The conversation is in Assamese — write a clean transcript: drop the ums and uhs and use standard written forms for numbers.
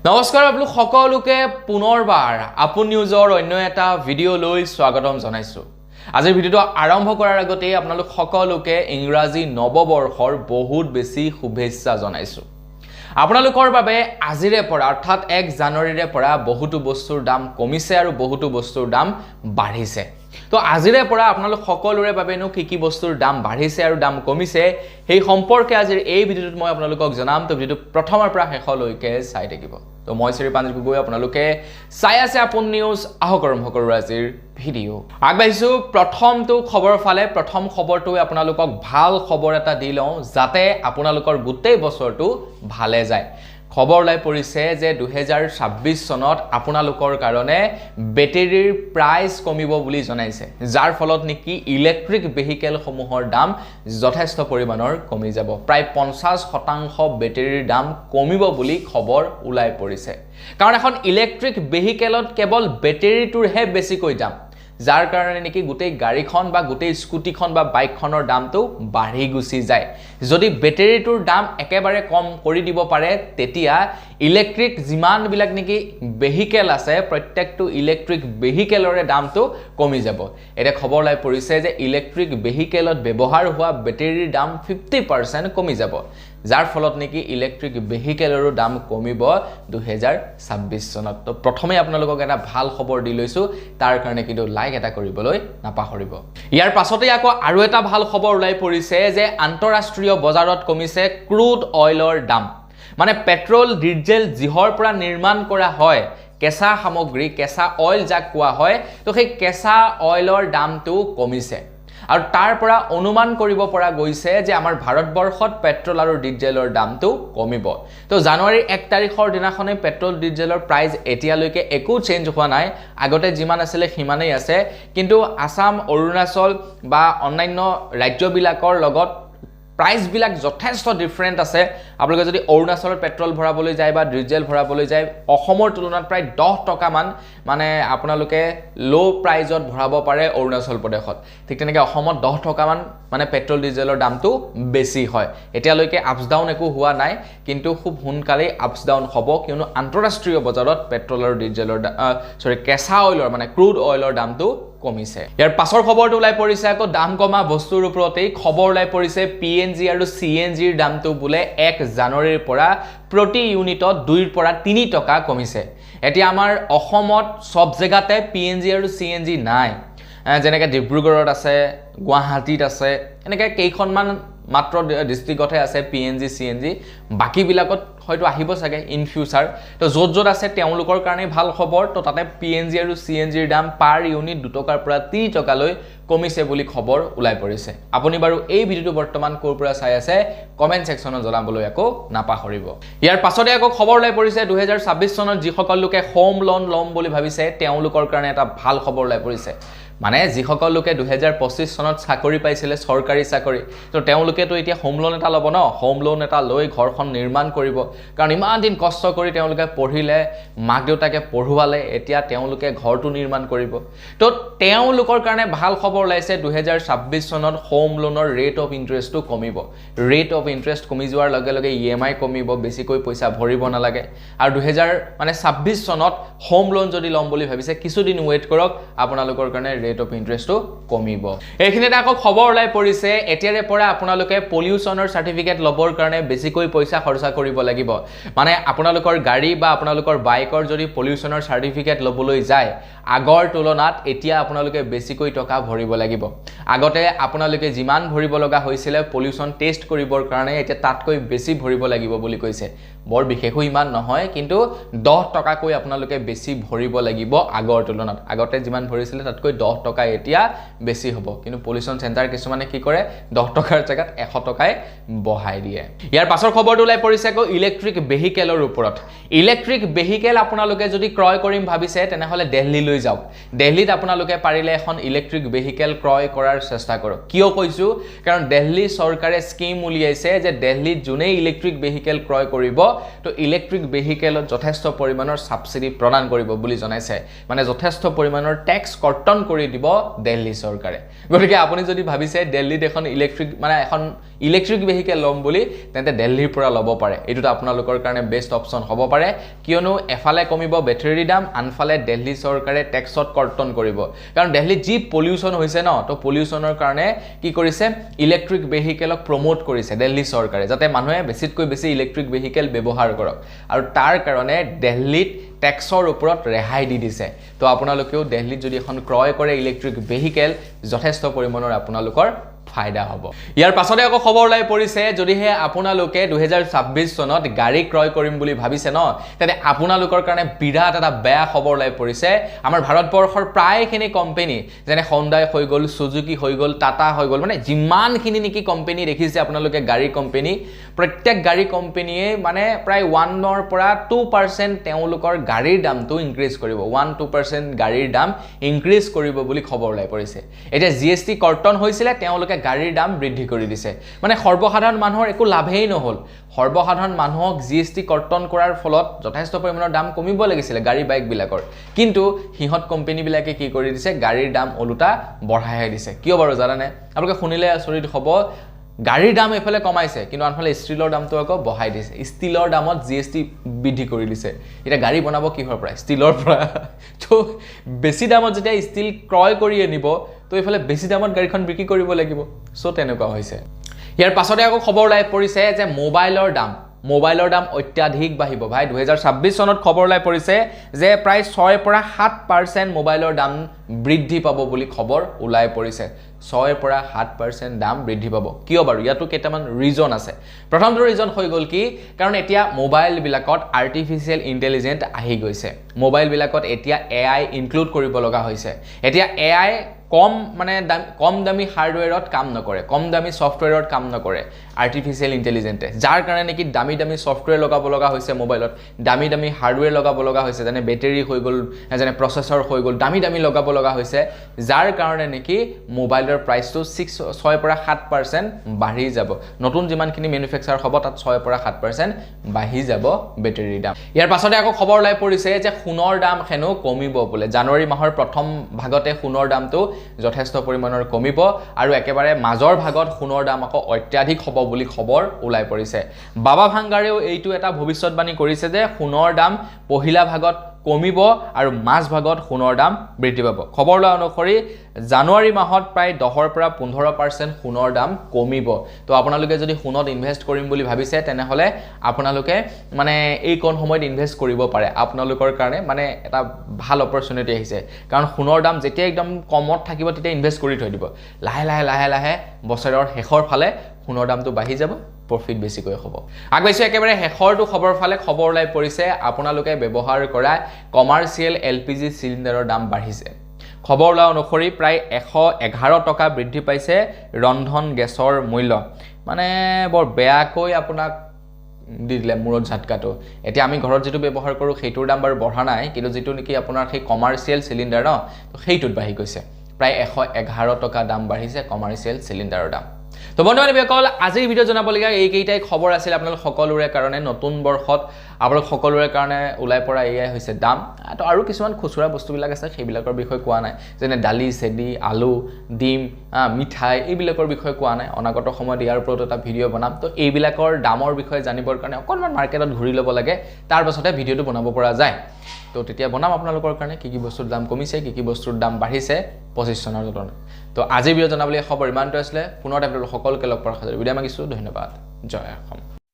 নমস্কাৰ আপোনালোক সকলোকে পুনৰবাৰ আপন নিউজৰ অন্য এটা ভিডিঅ' লৈ স্বাগতম জনাইছো। আজিৰ ভিডিঅ'টো আৰম্ভ কৰাৰ আগতে আপোনালোক সকলোকে ইংৰাজী নৱবৰ্ষৰ বহুত বেছি শুভেচ্ছা জনাইছো। আপোনালোকৰ বাবে আজিৰে পৰা অৰ্থাৎ 1 জানুৱাৰীৰে পৰা বহুতো বস্তুৰ দাম কমিছে আৰু বহুতো বস্তুৰ দাম বাঢ়িছে। তো আজিৰে পৰা আপোনালোক সকলোৰে বাবেনো কি বস্তুৰ দাম বাঢ়িছে আৰু দাম কমিছে সেই সম্পৰ্কে আজিৰ এই ভিডিঅ'টোত মই আপোনালোকক জনাম। তো ভিডিঅ'টো প্ৰথমৰ পৰা শেষলৈকে চাই থাকিব। তো মই শ্ৰীপাঞ্জ গগৈ আপোনালোকে চাই আছে আপোন নিউজ। আহক আৰম্ভ কৰোঁ আজিৰ ভিডিঅ'। আগবাঢ়িছোঁ প্ৰথমটো খবৰ ফালে। প্ৰথম খবৰটোৱে আপোনালোকক ভাল খবৰ এটা দি লওঁ যাতে আপোনালোকৰ গোটেই বছৰটো ভালে যায়। খবৰ ওলাই পৰিছে যে 2026 চনত আপোনালোকৰ কাৰণে বেটাৰীৰ প্ৰাইচ কমিব বুলি জনাইছে, যাৰ ফলত নেকি ইলেক্ট্ৰিক ভেহিকেল সমূহৰ দাম যথেষ্ট পৰিমাণৰ কমি যাব। প্ৰায় 50% বেটাৰীৰ দাম কমিব বুলি খবৰ ওলাই পৰিছে। কাৰণ এখন ইলেক্ট্ৰিক ভেহিকেলত কেৱল বেটাৰীটোৰহে বেছিকৈ দাম, যাৰ কাৰণে নেকি গোটেই গাড়ীখন বা গোটেই স্কুটিখন বা বাইকখনৰ দামটো বাঢ়ি গুচি যায়। যদি বেটাৰীটোৰ দাম একেবাৰে কম কৰি দিব পাৰে তেতিয়া ইলেক্ট্ৰিক যিমানবিলাক নেকি ভেহিকেল আছে প্ৰত্যেকটো ইলেক্ট্ৰিক ভেহিকেলৰে দামটো কমি যাব। এটা খবৰ ওলাই পৰিছে যে ইলেক্ট্ৰিক ভেহিকেলত ব্যৱহাৰ হোৱা বেটাৰীৰ দাম 50% কমি যাব, যাৰ ফলত নেকি ইলেক্ট্ৰিক ভেহিকেলৰো দাম কমিব 2026 চনত। তো প্ৰথমে আপোনালোকক এটা ভাল খবৰ দি লৈছো, তাৰ কাৰণে কিন্তু লাইক এটা কৰিবলৈ নাপাহৰিব। ইয়াৰ পাছতে আকৌ আৰু এটা ভাল খবৰ ওলাই পৰিছে যে আন্তঃৰাষ্ট্ৰীয় বজাৰত কমিছে ক্ৰুড অইলৰ দাম। মানে পেট্ৰল ডিজেল যিহৰ পৰা নিৰ্মাণ কৰা হয় কেঁচা সামগ্ৰী, কেঁচা অইল যাক কোৱা হয়, তো সেই কেঁচা অইলৰ দামটো কমিছে। আৰু তাৰ পৰা অনুমান কৰিব পৰা গৈছে যে আমাৰ ভাৰতবৰ্ষত পেট্ৰল আৰু ডিজেলৰ দামটো কমিব। তো জানুৱাৰী 1 তাৰিখৰ দিনাখনে পেট্ৰল ডিজেলৰ প্ৰাইচ এতিয়ালৈকে একো চেঞ্জ হোৱা নাই, আগতে যিমান আছিলে সিমানেই আছে। কিন্তু আসাম, অৰুণাচল বা অন্যান্য ৰাজ্যবিলাকৰ লগত প্ৰাইচবিলাক যথেষ্ট ডিফাৰেণ্ট আছে। আপোনালোকে যদি অৰুণাচলত পেট্ৰল ভৰাবলৈ যায় বা ডিজেল ভৰাবলৈ যায় অসমৰ তুলনাত প্ৰায় 10 টকামান মানে আপোনালোকে ল' প্ৰাইজত ভৰাব পাৰে অৰুণাচল প্ৰদেশত। ঠিক তেনেকৈ অসমত 10 টকামান মানে পেট্ৰল ডিজেলৰ দামটো বেছি হয়। এতিয়ালৈকে আপছ ডাউন একো হোৱা নাই, কিন্তু খুব সোনকালেই আপছ ডাউন হ'ব, কিয়নো আন্তঃৰাষ্ট্ৰীয় বজাৰত পেট্ৰল আৰু ডিজেলৰ কেঁচা অইলৰ মানে ক্ৰুড অইলৰ দামটো কমিছে। ইয়াৰ পাছৰ খবৰটো ওলাই পৰিছে আকৌ দাম কমা বস্তুৰ ওপৰতেই। খবৰ ওলাই পৰিছে PNG আৰু CNGৰ দামটো বোলে 1 জানুৱাৰীৰ পৰা প্ৰতি ইউনিটত 2 পৰা 3 টকা কমিছে। এতিয়া আমাৰ অসমত সব জেগাতে PNG আৰু CNG নাই। যেনেকৈ ডিব্ৰুগড়ত আছে, গুৱাহাটীত আছে, এনেকৈ কেইখনমান মাত্ৰ ডিষ্ট্ৰিক্টতহে আছে PNG CNG। বাকীবিলাকত হয়তো আহিব চাগে ইন ফিউচাৰ। তো য'ত য'ত আছে তেওঁলোকৰ কাৰণে ভাল খবৰ। তো তাতে PNG আৰু CNGৰ দাম পাৰ ইউনিট 2 টকাৰ পৰা 3 টকালৈ কমিছে বুলি খবৰ ওলাই পৰিছে। আপুনি বাৰু এই ভিডিঅ'টো বৰ্তমান ক'ৰ পৰা চাই আছে কমেণ্ট ছেকশ্যনত জনাবলৈ আকৌ নাপাহৰিব। ইয়াৰ পাছতে আকৌ খবৰ ওলাই পৰিছে 2026 চনত যিসকল লোকে হোম লোন ল'ম বুলি ভাবিছে তেওঁলোকৰ কাৰণে এটা ভাল খবৰ ওলাই পৰিছে। মানে যিসকল লোকে 2025 চনত চাকৰি পাইছিলে, চৰকাৰী চাকৰি, তো তেওঁলোকেতো এতিয়া হোম লোন এটা ল'ব ন। হোম লোন এটা লৈ ঘৰখন নিৰ্মাণ কৰিব, কাৰণ ইমান দিন কষ্ট কৰি তেওঁলোকে পঢ়িলে, মাক দেউতাকে পঢ়ুৱালে, এতিয়া তেওঁলোকে ঘৰটো নিৰ্মাণ কৰিব। তো তেওঁলোকৰ কাৰণে ভাল খবৰ ওলাইছে 2026 চনত হোম লোনৰ ৰেট অফ ইণ্টাৰেষ্টটো কমিব। ৰেট অফ ইণ্টাৰেষ্ট কমি যোৱাৰ লগে লগে EMI কমিব, বেছিকৈ পইচা ভৰিব নালাগে। আৰু 2026 চনত হোম লোন যদি ল'ম বুলি ভাবিছে কিছুদিন ৱেইট কৰক, আপোনালোকৰ কাৰণে ৰেট অফ ইণ্টাৰেষ্টটো কমিব। এইখিনিতে আকৌ খবৰ ওলাই পৰিছে এতিয়াৰে পৰা আপোনালোকে পলিউশ্যনৰ চাৰ্টিফিকেট ল'বৰ কাৰণে বেছিকৈ পইচা খৰচা কৰিব লাগিব। মানে আপোনালোকৰ গাড়ী বা আপোনালোকৰ বাইকৰ যদি পলিউশ্যনৰ চাৰ্টিফিকেট ল'বলৈ যায় আগৰ তুলনাত এতিয়া আপোনালোকে বেছিকৈ টকা ভৰিব লাগিব। আগতে আপোনালোকে যিমান ভৰিব লগা হৈছিলে পলিউশ্যন টেষ্ট কৰিবৰ কাৰণে, এতিয়া তাতকৈ বেছি ভৰিব লাগিব বুলি কৈছে। বৰ বিশেষো ইমান নহয়, কিন্তু 10 টকাকৈ আপোনালোকে বেছি ভৰিব লাগিব আগৰ তুলনাত। আগতে যিমান ভৰিছিলে তাতকৈ 10 টকা এতিয়া বেছি হ'ব। কিন্তু পলিউশ্যন চেণ্টাৰ কিছুমানে কি কৰে 10 টকাৰ জেগাত 100 টকাই বঢ়াই দিয়ে। ইয়াৰ পাছৰ খবৰটো ওলাই পৰিছে আকৌ ইলেক্ট্ৰিক ভেহিকেলৰ ওপৰত। ইলেক্ট্ৰিক ভেহিকেল আপোনালোকে যদি ক্ৰয় কৰিম ভাবিছে তেনেহ'লে দিল্লীলৈ যাওক। দিল্লীত আপোনালোকে পাৰিলে এখন ইলেক্ট্ৰিক ভেহিকেল ক্ৰয় কৰাৰ চেষ্টা কৰক। কিয় কৈছোঁ? কাৰণ দিল্লী চৰকাৰে স্কিম উলিয়াইছে যে দিল্লীত যোনেই ইলেক্ট্ৰিক ভেহিকেল ক্ৰয় কৰিব তো ইলেক্ট্ৰিক ভেহিকেলত যথেষ্ট পৰিমাণৰ ছাবচিডি প্ৰদান কৰিব বুলি জনাইছে। মানে যথেষ্ট পৰিমাণৰ টেক্স কৰ্তন কৰি দিব দিল্লী চৰকাৰে গতিকে আপুনি যদি ভাবিছে দিল্লীত এখন ইলেক্ট্ৰিক ভেহিকেল ল'ম বুলি তেন্তে দিল্লীৰ পৰা ল'ব পাৰে এইটো আপোনালোকৰ কাৰণে বেষ্ট অপচন হ'ব পাৰে কিয়নো এফালে কমিব বেটাৰী দাম আনফালে দিল্লী চৰকাৰে টেক্সত কৰ্তন কৰিব কাৰণ দিল্লীত যি পলিউশ্যন হৈছে ন তো পলিউশ্যনৰ কাৰণে কি কৰিছে ইলেক্ট্ৰিক ভেহিকেলক প্ৰমোট কৰিছে দিল্লী চৰকাৰে যাতে মানুহে বেছিতকৈ বেছি ইলেক্ট্ৰিক ভেহিকেল ব্যৱহাৰ কৰক আৰু তাৰ কাৰণে দিল্লীত টেক্সৰ ওপৰত ৰেহাই দি দিছে তো আপোনালোকেও দিল্লীত যদি এখন ক্ৰয় কৰে ইলেক্ট্ৰিক ভেহিকেল যথেষ্ট পৰিমাণৰ আপোনালোকৰ ফায়দা হ'ব ইয়াৰ পাছতে আকৌ খবৰ ওলাই পৰিছে যদিহে আপোনালোকে 2026 চনত গাড়ী ক্ৰয় কৰিম বুলি ভাবিছে ন তেনে আপোনালোকৰ কাৰণে বিৰাট এটা বেয়া খবৰ ওলাই পৰিছে আমাৰ ভাৰতবৰ্ষৰ প্ৰায়খিনি কোম্পানী যেনে Hyundai হৈ গ'ল Suzuki হৈ গ'ল Tata হৈ গ'ল মানে যিমানখিনি নেকি কোম্পানী দেখিছে আপোনালোকে গাড়ী কোম্পানী প্ৰত্যেক গাড়ী কোম্পানীয়ে মানে প্ৰায় 1 পৰা 2% তেওঁলোকৰ গাড়ীৰ দামটো ইনক্ৰিজ কৰিব 1-2% গাড়ীৰ দাম ইনক্ৰিজ কৰিব বুলি খবৰ ওলাই পৰিছে এতিয়া জিএসটি কৰ্তন হৈছিলে তেওঁলোকে গাড়ীৰ দাম বৃদ্ধি কৰি দিছে মানে সৰ্বসাধাৰণ মানুহৰ একো লাভেই নহল সৰ্বসাধাৰণ মানুহক জিএসটি কৰ্তন কৰাৰ ফলত যথেষ্ট পৰিমাণৰ দাম কমিব লাগিছিল গাড়ী বাইক বিলাকৰ কিন্তু হিহত কোম্পানী বিলাকে কি কৰি দিছে গাড়ীৰ দাম ওলোটা বঢ়াই দিছে কিয় বাৰু জানানে আপোনালোকে শুনিলে আচৰিত হ'ব গাড়ীৰ দাম এফালে কমাইছে কিন্তু আনফালে ষ্টিলৰ দামটো আকৌ বঢ়াই দিছে ষ্টিলৰ দামত জিএসটি বৃদ্ধি কৰি দিছে এটা গাড়ী বনাব কিহৰ পৰা ষ্টিলৰ পৰা তো বেছি দামত যেতিয়া ষ্টিল ক্ৰয় কৰি আনিব তো এফালে বেছি দামত গাড়ীখন বিক্ৰী কৰিব লাগিব সো তেনেকুৱা হৈছে ইয়াৰ পাছতে আকৌ খবৰ ওলাই পৰিছে যে মোবাইলৰ দাম অত্যাধিক বাঢ়িব ভাই 2026 চনত খবৰ ওলাই পৰিছে যে প্ৰায় 6 পৰা 7% মোবাইলৰ দাম বৃদ্ধি পাব বুলি খবৰ ওলাই পৰিছে 6 পৰা 7% দাম বৃদ্ধি পাব কিয় বাৰু ইয়াতো কেইটামান ৰিজন আছে প্ৰথমটো ৰিজন হৈ গল কি কাৰণ এতিয়া মোবাইল বিলাকত আৰ্টিফিশিয়াল ইন্টেলিজেন্ট আহি গৈছে মোবাইল বিলাকত এতিয়া এআই ইনক্লুড কৰিব লগা হৈছে এতিয়া এআই কম দামি হাৰ্ডৱেৰত কাম নকৰে কম দামি সফটৱেৰত কাম নকৰে আৰ্টিফিশিয়াল ইন্টেলিজেন্টে যাৰ কাৰণে নেকি দামি সফটৱেৰ লগাব লগা হৈছে মোবাইলত দামি হাৰ্ডৱেৰ লগাব লগা হৈছে যেনে বেটাৰী হৈ গল যেনে প্ৰসেসৰ হৈ গল দামি লগাব লগা হৈছে যাৰ কাৰণে নেকি মোবাইলৰ প্ৰাইসটো 6 পৰা 7% বাঢ়ি যাব নতুন যিমানখিনি ম্যানুফ্যাকচাৰ হ'ব তাত 6 পৰা 7% বাঢ়ি যাব বেটাৰীৰ দাম ইয়াৰ পাছতে আকৌ খবৰ ওলাই পৰিছে যে সোণৰ দাম হেনো কমিব বোলে জানুৱাৰী মাহৰ প্ৰথম ভাগতে সোণৰ দামটো যথেষ্ট পৰিমাণৰ কমিব আৰু একেবাৰে মাজৰ ভাগত সোণৰ দাম আকৌ অত্যাধিক হ'ব বুলি খবৰ ওলাই পৰিছে বাবা ভাংগাৰেও এইটো এটা ভৱিষ্যতবাণী কৰিছে যে সোণৰ দাম পহিলা ভাগত কমিব আৰু মাজ ভাগত সোণৰ দাম বৃদ্ধি পাব খবৰ লোৱা অনুসৰি জানুৱাৰী মাহত প্ৰায় 10 পৰা 15% সোণৰ দাম কমিব তো আপোনালোকে যদি সোণত ইনভেস্ট কৰিম বুলি ভাবিছে তেনেহলে আপোনালোকে মানে এই কোন সময়ত ইনভেস্ট কৰিব পাৰে আপোনালোকৰ কাৰণে মানে এটা ভাল অপৰচুনিটি আহিছে কাৰণ সোণৰ দাম যেতিয়া একদম কমত থাকিব তেতিয়া ইনভেস্ট কৰি থৈ দিব লাহে বছৰৰ শেষৰ ফালে সোণৰ দামটো বাঢ়ি যাব প্ৰফিট বেছিকৈ হ'ব আগবাইছো একেবাৰে শেষৰটো খবৰ ফালে খবৰ ওলাই পৰিছে আপোনালোকে ব্যৱহাৰ কৰা কমাৰ্চিয়েল এলপিজি সিলিণ্ডাৰৰ দাম বাঢ়িছে খবৰ ওলোৱা অনুসৰি প্ৰায় 111 টকা বৃদ্ধি পাইছে ৰন্ধন গেছৰ মূল্য মানে বৰ বেয়াকৈ আপোনাক দিলে মূৰত ঝাটকাটো এতিয়া আমি ঘৰত যেটো ব্যৱহাৰ কৰো সেইটোৰ দাম বাৰু বঢ়া নাই কিন্তু যেটো নেকি আপোনাৰ সেই কমাৰ্চিয়েল সিলিণ্ডাৰ ন তো সেইটোত বাঢ়ি গৈছে প্ৰায় 111 টকা দাম বাঢ়িছে কমাৰ্চিয়েল সিলিণ্ডাৰৰ দাম তো বন্ধুসকল আজিৰ ভিডিও জনাবলগীয়া এইকেইটাই খবৰ আছিল আপোনালোক সকলোৰে কাৰণে নতুন বৰ্ষত আপোনালোক সকলোৰে কাৰণে ওলাই পৰা এয়াই হৈছে দাম তো আৰু কিছুমান খুচুৰা বস্তুবিলাক আছে সেইবিলাকৰ বিষয়ে কোৱা নাই যেনে দালি চেদি আলু ডিম মিঠাই এইবিলাকৰ বিষয়ে কোৱা নাই অনাগত সময়ত ইয়াৰ ওপৰত এটা ভিডিও বনাম তো এইবিলাকৰ দামৰ বিষয়ে জানিবৰ কাৰণে অকনমান মাৰ্কেটত ঘূৰি ল'ব লাগে তাৰ পাছতে ভিডিওটো বনাব পৰা যায় তো তেতিয়া বনাম আপোনালোকৰ কাৰণে কি বস্তুৰ দাম কমিছে কি বস্তুৰ দাম বাঢ়িছে 25 চনৰ জতন তো আজি ভিডিও জনাবলৈ খবৰ ইমানটো আছিল পুনৰ আপোনালোক সকলোকে লগ পোৱাৰ খাতিৰত বিদায় মাগিছো ধন্যবাদ জয় অসম